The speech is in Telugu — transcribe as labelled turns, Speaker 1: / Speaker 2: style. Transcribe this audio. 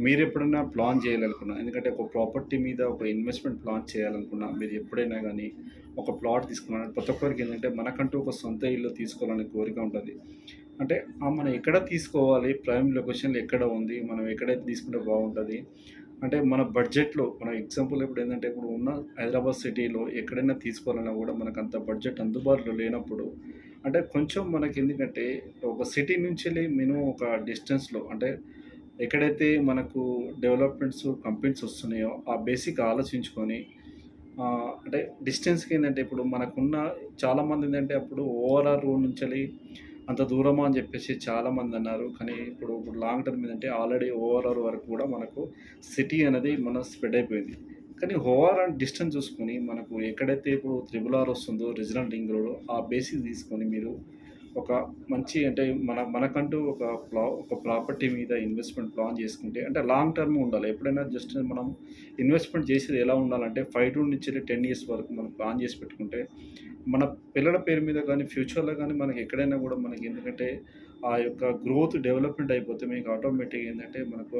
Speaker 1: మీరెప్పుడన్నా ప్లాన్ చేయాలనుకున్నా, ఎందుకంటే ఒక ప్రాపర్టీ మీద ఒక ఇన్వెస్ట్‌మెంట్ ప్లాన్ చేయాలనుకున్నా, మీరు ఎప్పుడైనా గానీ ఒక ప్లాట్ తీసుకున్నా ప్రతి ఒక్కరికేందంటే మనకంటూ ఒక సొంత ఇల్లు తీసుకోవాలనే కోరిక ఉంటది. అంటే మనం ఎక్కడ తీసుకోవాలి? ప్రైమ్ లొకేషన్‌లో ఎక్కడ ఉంది? మనం ఎక్కడైతే తీసుకుంటే బావుంటది? అంటే మన బడ్జెట్‌లో మన ఎగ్జాంపుల్ ఇప్పుడేందంటే ఇప్పుడు ఉన్న హైదరాబాద్ సిటీలో ఎక్కడైనా తీసుకోవాలన్నా గూడా మనకంత బడ్జెట్ అందుబాటులో లేనప్పుడు అంటే కొంచెం మనకెందుకంటే ఒక సిటీ నుంచెళ్ళి మినిమమ్ ఒక డిస్టెన్స్‌లో అంటే ఎక్కడైతే మనకు డెవలప్‌మెంట్స్, కంపెనీస్ వస్తున్నాయో ఆ బేసిక్ ఆలోచించుకొని అంటే డిస్టెన్స్‌కేందంటే ఇప్పుడు మనకున్న చాలామందేందంటే అప్పుడు ఓఆర్ఆర్ రోడ్ నుంచెళ్ళి అంత దూరమా అని జెప్పేసి చాలామందన్నారు. కానీ ఇప్పుడు లాంగ్ టర్మ్ ఏందంటే ఆల్రెడీ ఓఆర్ఆర్ వరకు గూడా మనకు సిటీ అనేది స్ప్రెడ్ అయిపోయింది. కానీ ఓఆర్ఆర్ డిస్టెన్స్ చూసుకొని మనకు ఎక్కడైతే ఇప్పుడు త్రిబుల్ ఆర్ వస్తుందో రీజనల్ రింగ్ రోడ్ ఆ బేసిస్ తీసుకొని మీరు ఒక మంచి అంటే మనకంటూ ఒక ప్రాపర్టీ మీద ఇన్వెస్ట్‌మెంట్ ప్లాన్ చేసుకుంటే అంటే లాంగ్ టర్మ్ ఉండాలి. ఎప్పుడైనా జస్ట్ మనం ఇన్వెస్ట్‌మెంట్ చేసేది ఎలా ఉండాలంటే 5-10 ఇయర్స్ వరకు మనం ప్లాన్ చేసి పెట్టుకుంటే, మన పిల్లల పేరు మీద గానీ, ఫ్యూచర్‌లో గానీ మనకి ఎక్కడైనా గూడా మనకి ఎందుకంటే, ఆ యొక్క గ్రోత్ డెవలప్‌మెంట్ అయిపోతే మీకు ఆటోమేటిక్‌గా ఏందంటే మనకు